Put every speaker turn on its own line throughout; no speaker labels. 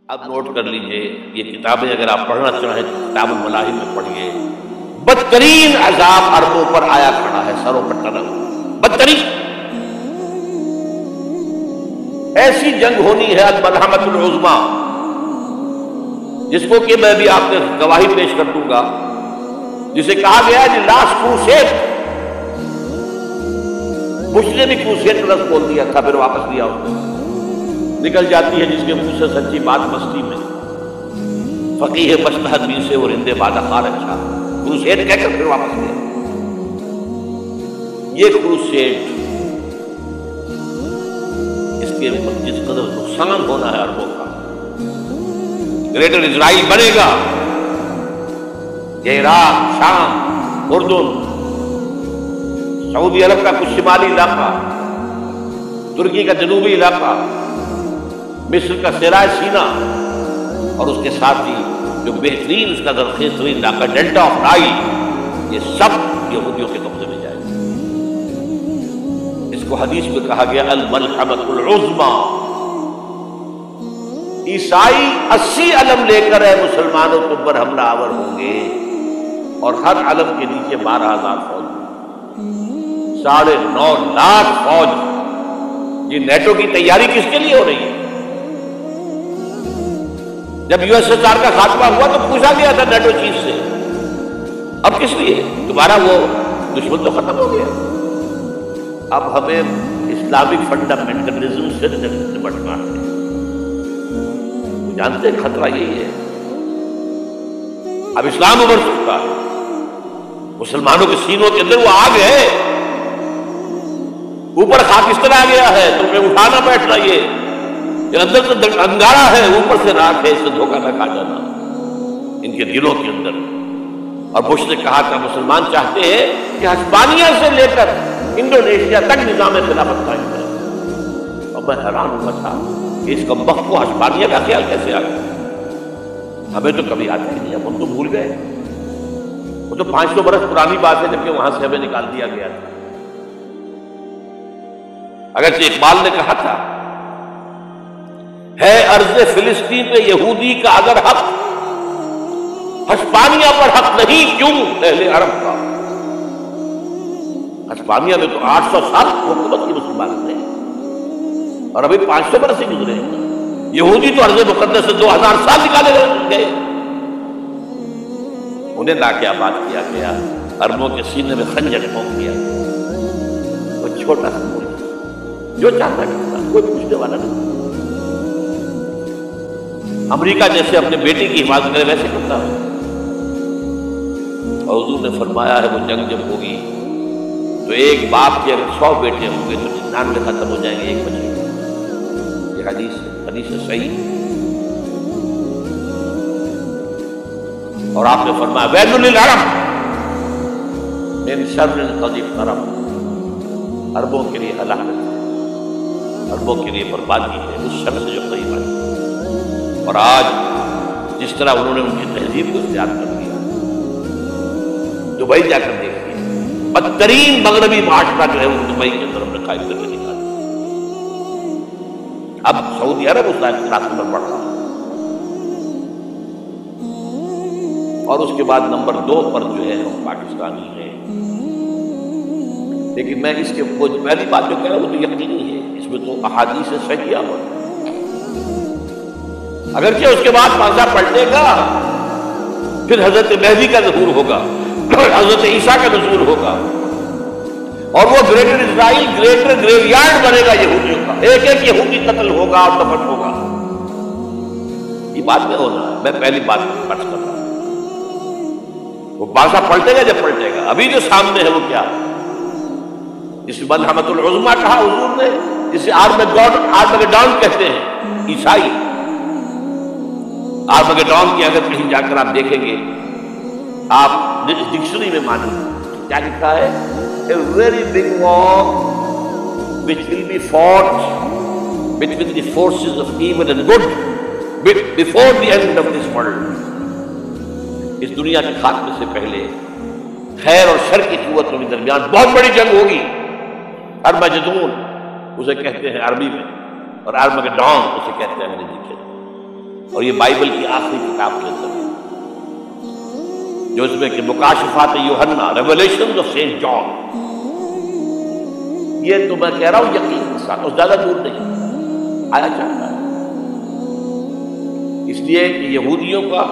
اب نوٹ کر لیجئے، یہ کتابیں اگر آپ پڑھنا چاہیں تو کتاب الملاحم میں پڑھیے، بدترین عذاب عربوں پر آیا کھڑا ہے، سروں پر ٹنا ہوا، بدترین ایسی جنگ ہونی ہے الملحمۃ العظمیٰ، جس کو کہ میں بھی آپ کو گواہی پیش کر دوں گا، جسے کہا گیا ہے لاسٹ کروسیڈ۔ بش نے بھی کروسیڈ کا لفظ بول دیا تھا، پھر واپس لیا اس نے، نکل جاتی ہے جس کے منہ سے سچی بات مستی میں، فقیہ مصلحت بھی سے اور رندے بادہ خار اچھا، کروسیڈ کہہ کر پھر واپس لیا۔ یہ کروسیڈ اس کے جس قدر نقصان ہونا ہے عربوں کا، گریٹر اسرائیل بنے گا، یہ عراق، شام، اردن، سعودی عرب کا کچھ شمالی علاقہ، ترکی کا جنوبی علاقہ، مصر کا صحرائے سینا، اور اس کے ساتھ ہی جو بہترین اس کا زرخیز ترین علاقہ ڈیلٹا آف نائل، یہ سب یہودیوں کے قبضے میں جائے گا۔ اس کو حدیث میں کہا گیا الملحمۃ العظمیٰ۔ عیسائی 80 علم لے کر ہے مسلمانوں تم پر حملہ آور ہوں گے، اور ہر علم کے نیچے 12,000 فوج، 9.5 لاکھ فوج۔ یہ نیٹو کی تیاری کس کے لیے ہو رہی ہے؟ جب یو ایس ایس آر کا خاتمہ ہوا تو پوچھا گیا تھا نیٹو چیف سے، اب کس لیے؟ دوبارہ وہ دشمن تو ختم ہو گیا، اب ہمیں اسلامک فنڈامنٹلزم سے نمٹنا ہے۔ جانتے ہیں خطرہ یہی ہے، اب اسلام ابھر سکتا ہے، مسلمانوں کے سینوں کے اندر وہ آگ ہے، اوپر خاکستر آ گیا ہے، تمہیں اٹھانا بیٹھنا، یہ اندر سے انگارہ ہے، اوپر سے راکھ ہے، اس سے دھوکہ نہ کھا جانا ان کے دلوں کے اندر۔ اور بش نے کہا تھا مسلمان چاہتے ہیں کہ ہسپانیہ سے لے کر انڈونیشیا تک نظام خلافت قائم کرے، اور میں حیران ہوا تھا کہ اس کمبخت کو ہسپانیہ کا خیال کیسے آ گیا؟ ہمیں تو کبھی آتا ہی نہیں، ہم تو بھول گئے، وہ تو 500 برس پرانی بات ہے جبکہ وہاں سے ہمیں نکال دیا گیا تھا۔ اگرچہ اقبال نے کہا تھا ہے ارض فلسطین پہ یہودی کا اگر حق، ہسپانیہ پر حق نہیں کیوں اہل عرب کا؟ ہسپانیہ میں تو 800 سال حکومت کی مسلمان نے، اور ابھی 500 برس ہی گزرے ہیں۔ یہودی تو ارض مقدس سے 2000 سال نکالے گئے، انہیں لا کے آباد کیا گیا، عربوں کے سینے میں خنجر پھونک دیا، وہ چھوٹا سا ملک جو چاہتا کرتا، کوئی پوچھنے والا نہیں۔ امریکہ جیسے اپنے بیٹے کی حفاظت کرے ویسے کرتا ہے، اور حضور نے فرمایا ہے وہ جنگ جب ہوگی تو ایک باپ کے اگر 100 بیٹے ہوں گے تو 99 ختم ہو جائیں گے، ایک بچے گا۔ یہ حدیث صحیح۔ اور آپ نے فرمایا ویل للعرب من شر قد اقترب، عربوں کے لیے ہلاکت ہے، عربوں کے لیے بربادی ہے اس شر سے جو قریب ہے۔ اور آج جس طرح انہوں نے ان کی تہذیب کو اختیار کر لیا، دبئی جا کر دیکھیے، بدترین مغربی معاشرہ جو ہے وہ دبئی کے اندر ہم نے قائم کر کے نکالا۔ اب سعودی عرب اس راستے پر بڑھ رہا ہے، اور اس کے بعد نمبر 2 پر جو ہے ہم پاکستانی ہیں۔ لیکن میں اس کے پہلی بات جو کہہ رہا ہوں وہ تو یقینی ہے، اس میں تو احادیث صحیحہ ہو، اگرچہ اس کے بعد ماضا پلٹے گا، پھر حضرت مہدی کا ظہور ہوگا، حضرت عیسیٰ کا ظہور ہوگا، اور وہ گریٹر اسرائیل گریٹر گریو یارڈ بنے گا یہودیوں کا، ایک ایک یہودی قتل ہوگا اور دفن ہوگا۔ یہ بات میں ہونا ہے، میں پہلی بات فرض کر رہا ہوں، وہ بادشاہ پلٹے گا جب پلٹے گا۔ ابھی جو سامنے ہے وہ کیا ہے؟ جس ملحمۃ العظمیٰ کہا حضور نے، جسے آرمگیڈون کہتے ہیں عیسائی۔ آرمگیڈون کی اگر کہیں جا کر آپ دیکھیں گے، آپ ڈکشنری میں مانیں کیا لکھا ہے؟ A very big war which will be fought between the forces of evil and good before the end of this world۔ اس دنیا کے خاتمے سے پہلے خیر اور شر کی قوتوں کے درمیان بہت بڑی جنگ ہوگی، ارمجدون اسے کہتے ہیں عربی میں، اور آرمگیڈون اسے کہتے ہیں انگریزی کے۔ اور یہ بائبل کی آخری کتاب کے اندر ہے، جو اس میں کہ مکاشفات یوحنا، ریولیشنز آف سینٹ جان، یہ تو میں کہہ رہا ہوں یقین کے ساتھ، اور زیادہ دور نہیں آیا چاہتا ہے۔ اس لیے کہ یہودیوں کا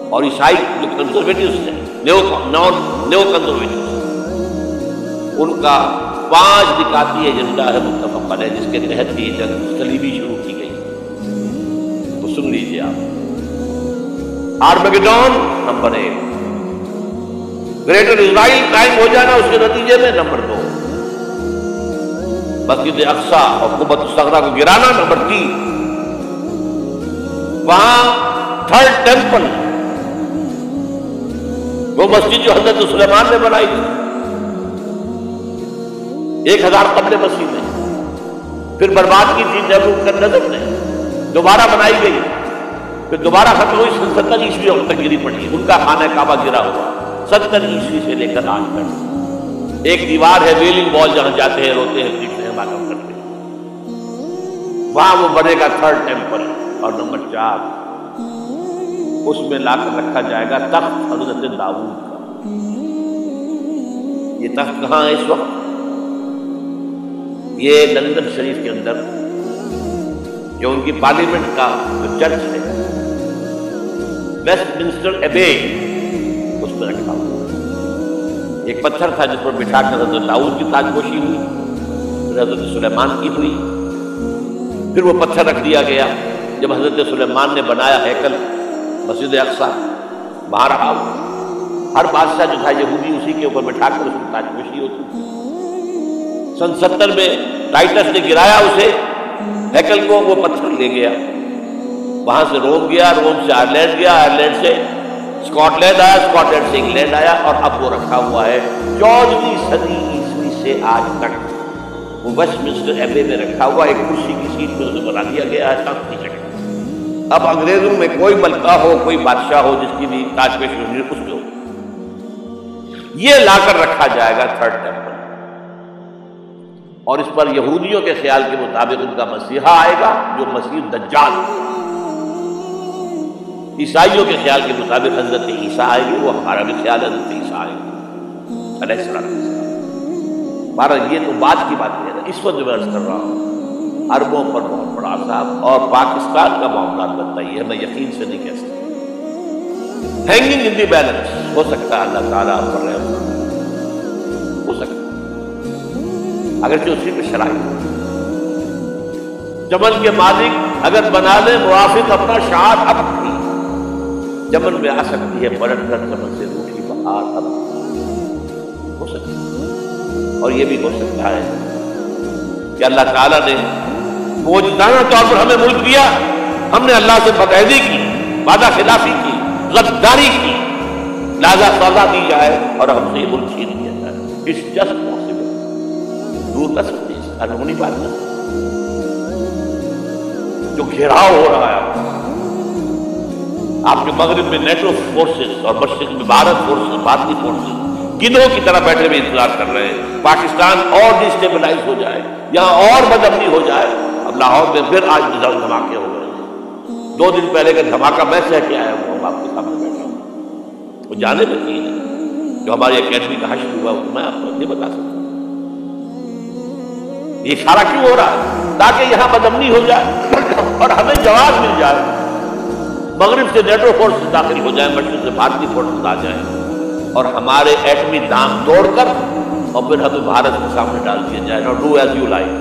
اور عیسائی جو کنزرویٹوز ہیں، نیو کنزرویٹوز، ان کا 5 نکاتی ایجنڈا ہے متفق علیہ، جس کے تحت یہ جنگ صلیبی شروع کی گئی۔ تو سن لیجیے آپ، آرمیگیڈون نمبر 1، گریٹر اسرائیل قائم ہو جانا اس کے نتیجے میں نمبر 2، مسجد اقصی اور قبۃ الصغریٰ کو گرانا نمبر 3، وہاں تھرڈ ٹیمپل، وہ مسجد جو حضرت سلیمان نے بنائی تھی 1000 قبل مسیح میں، پھر برباد کی تھی نیبوکدنیزر نے، دوبارہ بنائی گئی، پھر دوبارہ ختم ہوئی 70 عیسوی تک گری پڑی، ان کا خانہ کعبہ گرا ہوا 70 عیسوی سے لے کر آج تک۔ ایک دیوار ہے ویلنگ وال، جہاں جاتے ہیں، روتے ہیں، پیٹتے ہیں، معلوم کرتے ہیں، وہاں وہ بنے گا تھرڈ ٹیمپل۔ اور نمبر 4، اس میں لا کر رکھا جائے گا تخت حضرت داؤد کا۔ یہ تخت کہاں ہے اس وقت؟ یہ لندن شریف کے اندر جو ان کی پارلیمنٹ کا جو چرچ ہے، ویسٹ منسٹر ایبے، اس میں رکھا ہوا۔ ایک پتھر تھا جس پر بٹھا کر حضرت داؤد کی تاجپوشی ہوئی، پھر حضرت سلیمان کی ہوئی، پھر وہ پتھر رکھ دیا گیا جب حضرت سلیمان نے بنایا ہیکل مسجد اقصی، وہاں رہا ہوا۔ ہر بادشاہ جو تھا یہودی اسی کے اوپر بٹھا کر اس کی تاجپوشی ہوتی تھی۔ سن 70 میں ٹائٹس نے گرایا اسے، ہیکل کو، وہ پتھر لے گیا، وہاں سے روم گیا، روم سے آئرلینڈ گیا، آئرلینڈ سے اسکاٹ لینڈ آیا، اسکاٹ لینڈ سے انگلینڈ آیا، اور اب وہ رکھا ہوا ہے 14ویں صدی عیسوی سے آج تک۔ وہ ویسٹ منسٹر ایبے میں رکھا ہوا، ایک کرسی کی سیٹ میں اسے بنا دیا گیا ہے تخت کی شکل۔ اب انگریزوں میں کوئی ملکہ ہو، کوئی بادشاہ ہو جس کی بھی تاج پیش ہونی، اس میں ہو، یہ لا کر رکھا جائے گا تھرڈ ٹیمپل۔ اور اس پر یہودیوں کے خیال کے مطابق ان کا مسیحا آئے گا جو مسیح دجال، عیسائیوں کے خیال کے مطابق حضرت عیسیٰ آئے گی، وہ ہمارا بھی خیال حضرت عیسیٰ آئے گا علیہ السلام۔ بہرحال یہ تو بعد کی بات ہے، اس وقت جو میں عرض کر رہا ہوں عربوں پر بہت بڑا عذاب، اور پاکستان کا معاملہ البتہ یہ ہے، میں یقین سے نہیں کہہ سکتا۔ ہینگنگ ان دی بیلنس، ہو سکتا ہے اللہ تعالیٰ پر رحم کرے، ہو سکتا ہے، اگرچہ اسی پہ شرائط۔ چمن کے مالک اگر بنا لے موافق اپنا شعار اب بھی، چمن میں آ سکتی ہے پلٹ کر چمن سے روٹھی بہار اب، ہو سکتا ہے۔ اور یہ بھی ہو سکتا ہے کہ اللہ تعالیٰ نے موجودانہ طور پر ہمیں ملک دیا، ہم نے اللہ سے بدعہدی کی، وعدہ خلافی کی، غداری کی، لہذا سزا دی جائے اور ہم سے یہ ملک چھین لیا جائے۔ اٹس جسٹ پاسبل، دور نہ سکتے، اس قانونی بات نہ جو گھیراؤ ہو رہا ہے۔ آپ کے مغرب میں نیٹو فورسز اور مشرق میں بھارت فورسز، بھارتی فورسز گدھوں کی طرح بیٹھے ہوئے انتظار کر رہے ہیں پاکستان اور ڈسٹیبلائز ہو جائے، یہاں اور بدامنی ہو جائے۔ اب لاہور میں پھر آج دھماکے ہو گئے ہیں، 2 دن پہلے کا دھماکہ میں سہ کے آیا ہوں، آپ کے سامنے بیٹھا ہوں، وہ جانے میں کی ہے جو ہماری اکیڈمی کا حشر ہوا، میں آپ کو نہیں بتا سکتا۔ یہ سارا کیوں ہو رہا ہے؟ تاکہ یہاں بدامنی ہو جائے اور ہمیں جواب مل جائے، مغرب سے نیٹو فورسز داخل ہو جائیں، مشرق سے بھارتی فورسز آ جائیں، اور ہمارے ایٹمی دام توڑ کر اور پھر ہمیں بھارت کے سامنے ڈال دیا جائے، نو ڈو ایز یو لائک۔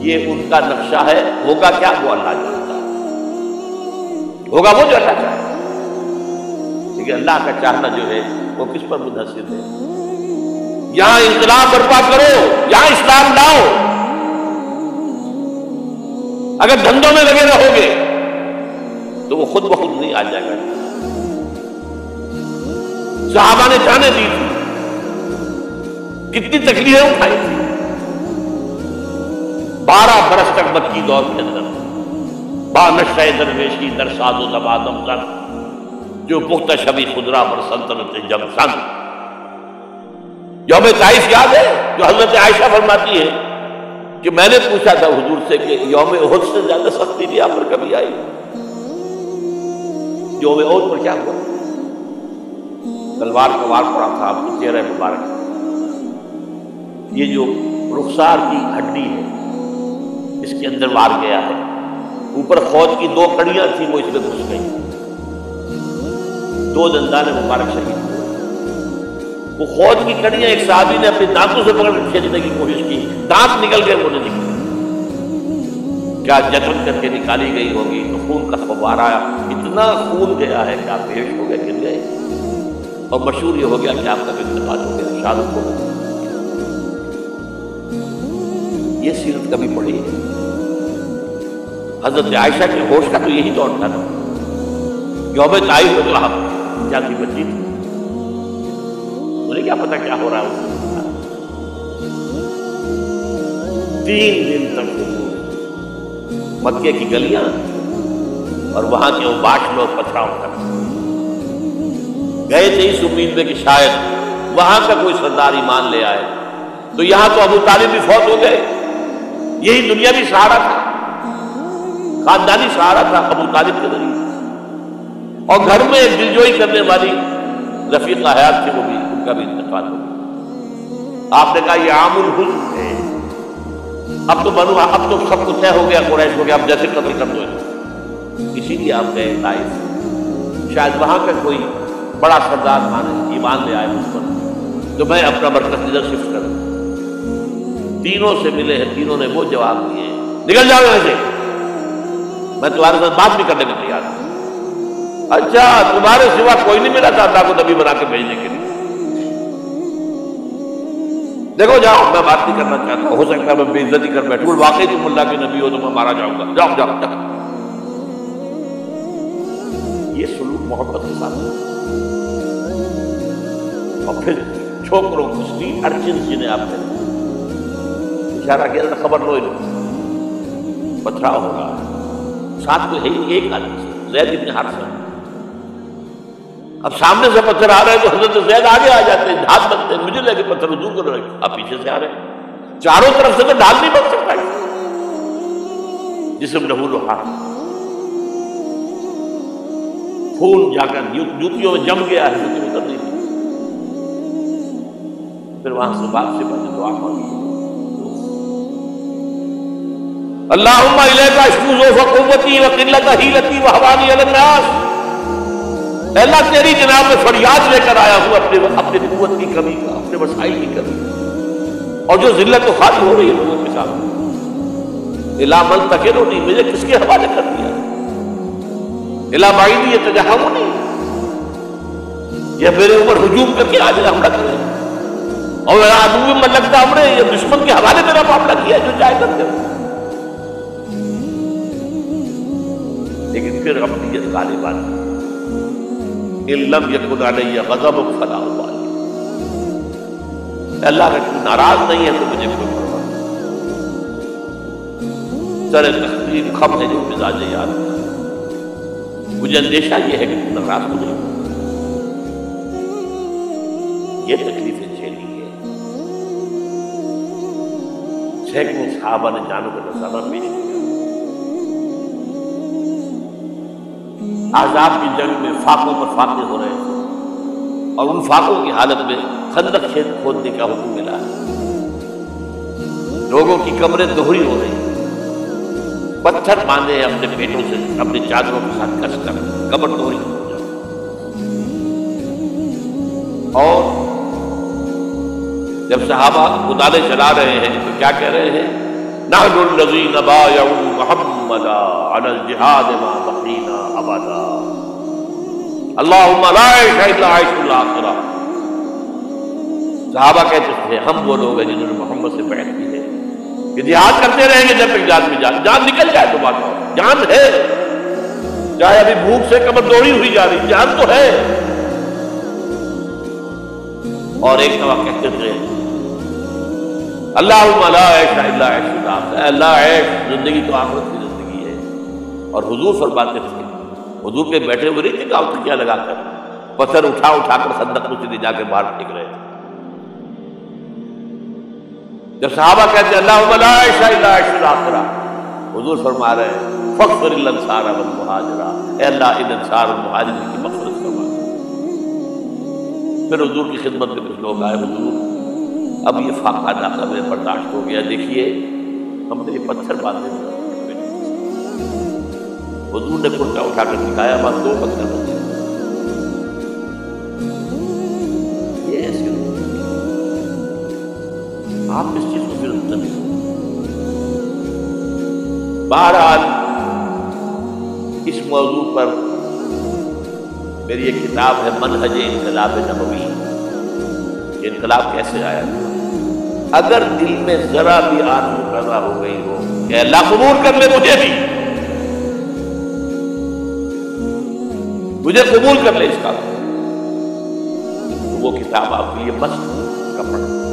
یہ ان کا نقشہ ہے، ہوگا کیا وہ اللہ جانتا ہے، ہوگا وہ جو اللہ چاہتا ہے، لیکن اللہ کا چاہنا جو ہے وہ کس پر منحصر ہے؟ یہاں انقلاب برپا کرو، یہاں اسلام لاؤ، اگر دھندوں میں لگے رہو گے تو وہ خود بخود نہیں آ جائے گا۔ صحابہ نے جانیں دی تھی، کتنی تکلیفیں اٹھائی تھی، 12 برس تک مکی دور کے اندر با نشہ درویشی در ساز و زبادم زن، جو پختہ شبی خدرا پر سلطنت جم سن۔ یوم طائف یاد ہے جو حضرت عائشہ فرماتی ہے کہ میں نے پوچھا تھا حضور سے کہ یوم احد سے زیادہ سختی بھی آپ پر کبھی آئی؟ یوم احد پر کیا ہوا؟ تلوار کا وار پڑا تھا آپ کے چہرہ مبارک، یہ جو رخسار کی ہڈی ہے اس کے اندر وار گیا ہے، اوپر خود کی 2 کڑیاں تھیں وہ اس میں گھس گئی، 2 دندان مبارک شہید ہوئے۔ وہ خود کی کڑیاں ایک صحابی نے اپنے دانتوں سے پکڑ کر کھینچنے کی کوشش کی، دانت نکل گئے، وہ نہیں نکلے، کیا جتن کر کے نکالی گئی ہوگی تو خون کا فوارہ اتنا خون گیا ہے کہ آپ بے ہوش ہو گئے، گر گئے، اور مشہور یہ ہو گیا کہ آپ کا انتقال ہو گیا، شہادت ہو گئی۔ یہ سیرت کبھی پڑھی ہے؟ حضرت عائشہ کے ہوش کا تو یہی دور تھا نا، یوم طائف میں تو آپ کیا تھی، بچی تھی، مجھے کیا پتا کیا ہو رہا ہے اس میں۔ 3 دن تک مکے کی گلیاں اور وہاں کے اوباش لوگ پتھراؤ کر گئے تھے اس امید میں کہ شاید وہاں کا کوئی سردار ایمان لے آئے، تو یہاں تو ابو طالب بھی فوت ہو گئے، یہی دنیا بھی سہارا تھا، خاندانی سہارا تھا ابو طالب کے ذریعے، اور گھر میں ایک دلجوئی کرنے والی رفیقہ حیات تھی، وہ بھی ان کا بھی انتقال ہو گیا۔ آپ نے کہا یہ عام الحزن ہے، اب تو سب کچھ طے ہو گیا، قریش ہو گیا، اب جیسے قتل کر دو، اسی لیے آپ گئے طائف، شاید وہاں کا کوئی بڑا سردار مانے ایمان لے آئے اس پر، تو میں اپنا مرکز ادھر شفٹ کروں۔ تینوں سے ملے ہیں، تینوں نے وہ جواب دیے، نکل جاؤ یہاں سے، میں تمہارے ساتھ بات بھی کرنے کو تیار ہوں۔ اچھا تمہارے سوا کوئی نہیں ملا تھا اللہ کو نبی بنا کے بھیجنے کے لیے؟ دیکھو جاؤ، میں بات نہیں کرنا چاہتا، ہو سکتا ہے میں بے عزتی کر بیٹھوں، واقعی تم اللہ کے نبی ہو تو میں مارا جاؤں گا، جاؤ جاؤ جاؤ۔ یہ سلوک محبت کے ساتھ، اور پھر چھوکروں کو اسٹریٹ ارچنز جنہیں آپ نے اشارہ کیا تھا، خبر لو پتھراؤ ہو رہا ہے، ساتھ میں ہے ہی ایک آدمی زید ابن حارثہ، اب سامنے سے پتھر آ رہے ہیں تو حضرت زید آگے آ جاتے ہیں، ہاتھ بنتے ہیں، مجھے لے کے پتھر دور کر رہے ہیں، آپ پیچھے سے آ رہے ہیں، چاروں طرف سے تو ڈال نہیں بن سکتا ہے، جسم لہو لہا، خون جا کر جوتیوں میں جم گیا ہے، جوتی اتر نہیں تھی، پھر وہاں سے باپ سے پہلے دعا مانگی، اللہم الیک اشکو ضعف قوتی وقلت حیلتی وہوانی علی الناس، اے اللہ تیری جناب میں فریاد لے کر آیا ہوں اپنے قوت کی کمی کا، اپنے وسائل کی کمی، اور جو ذلت و خالی ہو رہی ہے لوگوں کے سامنے، الا من تکلنی، مجھے کس کے حوالے کر دیا، الا بعیدی تجہمنی، یہ میرے اوپر ہجوم کر کے آج حملہ کرے، اور میرا عدو من لگتا ہم نے یہ دشمن کے حوالے میرا معاملہ کیا جو چاہے کرتے ہو، لیکن پھر اپنی یہ غالب آتی، ان لم یکن علی غضبک فلا ابالی، اللہ کا تو ناراض نہیں ہے تو مجھے کوئی پرواہ نہیں، سر تقدیر خم ہے جو مزاج یاد، مجھے اندیشہ یہ ہے کہ تو ناراض ہو جائے، یہ تکلیفیں جھیلی ہے، سینکڑوں صحابہ نے جانوں کا نذرانہ پیش کیا، احزاب کی جنگ میں فاقوں پر فاقے ہو رہے تھے، اور ان فاقوں کی حالت میں خندق کھودنے کا حکم ملا ہے، لوگوں کی کمریں دوہری ہو رہی ہیں، پتھر باندھے ہیں اپنے پیٹوں سے، اپنے چادروں کے ساتھ کس کر کمر دوہری ہو جائے، اور جب صحابہ کدالیں چلا رہے ہیں تو کیا کہہ رہے ہیں، نحن الذین بایعوا محمدا علی الجہاد ما بقینا ابدا، اللہم لا عیش الا عیش الاخرہ، صحابہ کہتے تھے ہم وہ لوگ ہیں جنہوں نے محمد سے بیعت کی ہے کہ جہاد کرتے رہیں گے جب تک جان میں جان نکل جائے تو بات ہو، جان ہے، چاہے ابھی بھوک سے کمر دوڑی ہوئی جا رہی، جان تو ہے، اور ایک دفعہ کہتے تھے اللہم لا عیش الا عیش الاخرہ، اللہ عیش زندگی تو آخرت کی زندگی ہے، اور حضور فرماتے تھے، حضور کے بیٹھے ہوئے نہیں تھے گاؤں تکیا لگا کر، پتھر اٹھا اٹھا کر خندق میں سے جا کے باہر پھینک رہے تھے، جب صحابہ کہتے ہیں اللہم لا عیش الا عیش الآخرہ، حضور فرما رہے ہیں فاغفر للانصار والمہاجرہ، اے اللہ ان انصار اور مہاجرین کی مغفرت فرما۔ پھر حضور کی خدمت میں کچھ لوگ آئے، حضور اب یہ فاقہ ناقابل برداشت ہو گیا، دیکھیے ہم نے یہ پتھر باندھے ہوئے۔ حضور نے کرتا اٹھا کر دکھایا، بس 2 پتھر بچے۔ یہ ایسے آپ اس چیز کو پھر نہیں۔ بہرحال اس موضوع پر میری ایک کتاب ہے منہج انقلاب نبوی، کہ انقلاب کیسے آیا۔ اگر دل میں ذرا بھی آرزو پیدا ہو گئی ہو کہ اللہ قبول کر لے مجھے بھی، مجھے قبول کر لے اس کا، تو وہ کتاب آپ کے لیے مست کا پڑھنا۔